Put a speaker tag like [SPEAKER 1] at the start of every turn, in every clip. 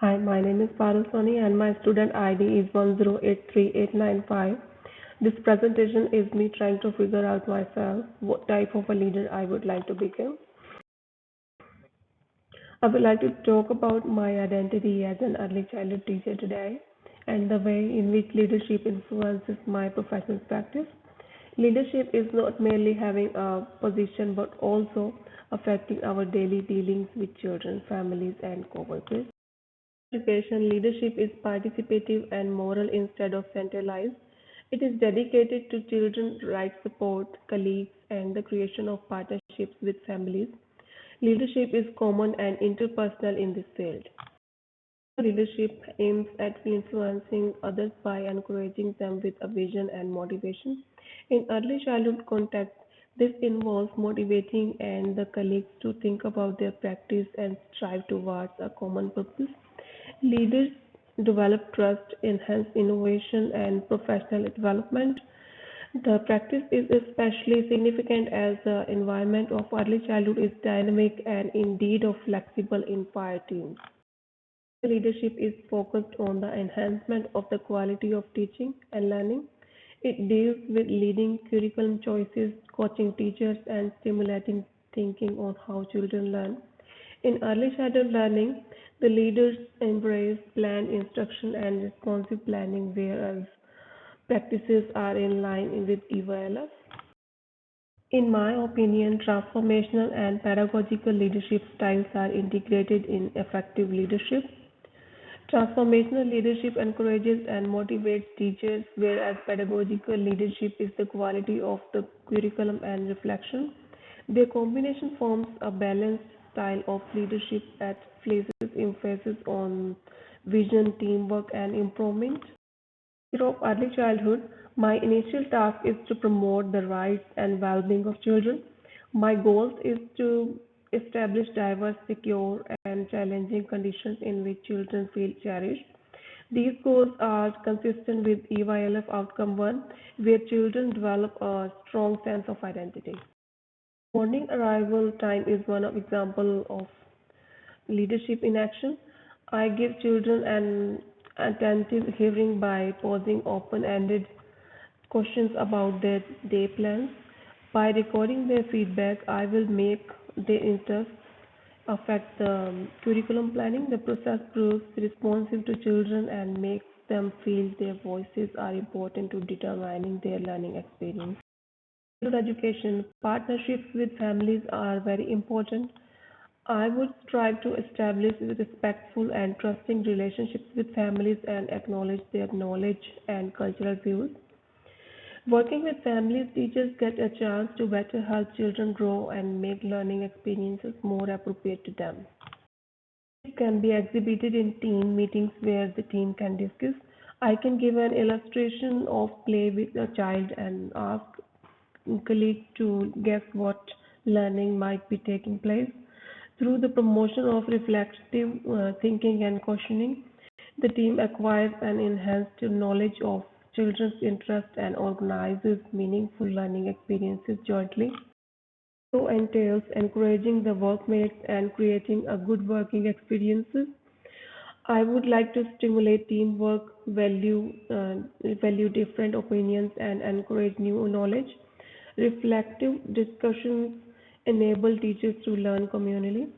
[SPEAKER 1] Hi, my name is Parusoni and my student ID is 1083895. This presentation is me trying to figure out myself what type of a leader I would like to become. I would like to talk about my identity as an early childhood teacher today and the way in which leadership influences my professional practice. Leadership is not merely having a position but also affecting our daily dealings with children, families, and coworkers. Education leadership is participative and moral instead of centralized. It is dedicated to children's rights support, colleagues, and the creation of partnerships with families. Leadership is common and interpersonal in this field. Leadership aims at influencing others by encouraging them with a vision and motivation. In early childhood context, this involves motivating and the colleagues to think about their practice and strive towards a common purpose. Leaders develop trust, enhance innovation, and professional development. The practice is especially significant as the environment of early childhood is dynamic and indeed of flexible in fire teams. Leadership is focused on the enhancement of the quality of teaching and learning. It deals with leading curriculum choices, coaching teachers, and stimulating thinking on how children learn. In early childhood learning, the leaders embrace planned instruction and responsive planning, whereas practices are in line with EVLF. In my opinion, transformational and pedagogical leadership styles are integrated in effective leadership. Transformational leadership encourages and motivates teachers, whereas pedagogical leadership is the quality of the curriculum and reflection. Their combination forms a balanced style of leadership that places emphasis on vision, teamwork, and improvement. Throughout early childhood, my initial task is to promote the rights and well-being of children. My goal is to establish diverse, secure, and challenging conditions in which children feel cherished. These goals are consistent with EYLF Outcome 1, where children develop a strong sense of identity. Morning arrival time is one of example of leadership in action. I give children an attentive hearing by posing open-ended questions about their day plans. By recording their feedback, I will make their interests affect the curriculum planning. The process proves responsive to children and makes them feel their voices are important to determining their learning experience. Childhood education partnerships with families are very important. I would strive to establish respectful and trusting relationships with families and acknowledge their knowledge and cultural views. Working with families, teachers get a chance to better help children grow and make learning experiences more appropriate to them. It can be exhibited in team meetings where the team can discuss. I can give an illustration of play with a child and ask colleagues to guess what learning might be taking place. Through the promotion of reflective thinking and questioning, the team acquires an enhanced knowledge of children's interests and organizes meaningful learning experiences jointly. So entails encouraging the workmates and creating a good working experiences. I would like to stimulate teamwork, value different opinions, and encourage new knowledge. Reflective discussions enable teachers to learn communally.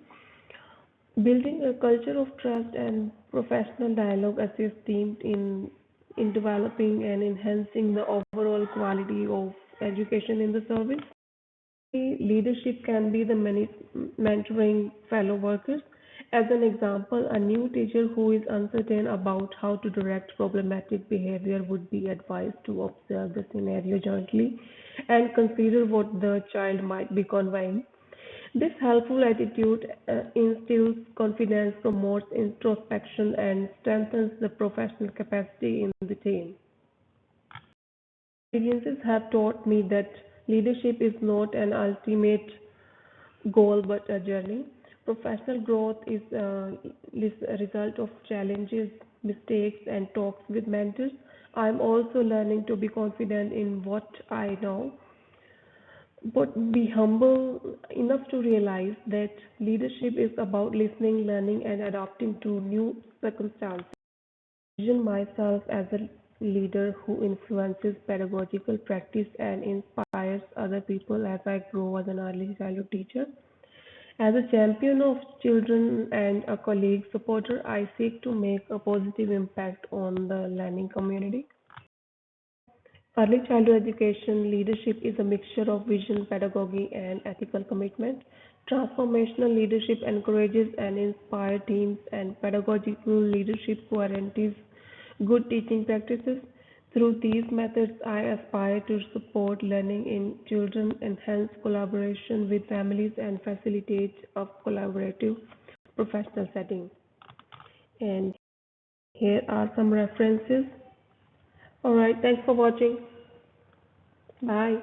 [SPEAKER 1] Building a culture of trust and professional dialogue assists teams in developing and enhancing the overall quality of education in the service. Leadership can be the mentoring fellow workers. As an example, a new teacher who is uncertain about how to direct problematic behavior would be advised to observe the scenario jointly and consider what the child might be conveying. This helpful attitude instills confidence, promotes introspection, and strengthens the professional capacity in the team. Experiences have taught me that leadership is not an ultimate goal but a journey. Professional growth is a result of challenges, mistakes, and talks with mentors. I'm also learning to be confident in what I know. but be humble enough to realize that leadership is about listening, learning, and adapting to new circumstances. Vision myself as a leader who influences pedagogical practice and inspires other people as I grow as an early childhood teacher. As a champion of children and a colleague supporter, I seek to make a positive impact on the learning community. Early childhood education leadership is a mixture of vision, pedagogy, and ethical commitment. Transformational leadership encourages and inspires teams, and pedagogical leadership guarantees good teaching practices. Through these methods, I aspire to support learning in children, enhance collaboration with families, and facilitate a collaborative professional setting. And here are some references. Alright, thanks for watching. Bye.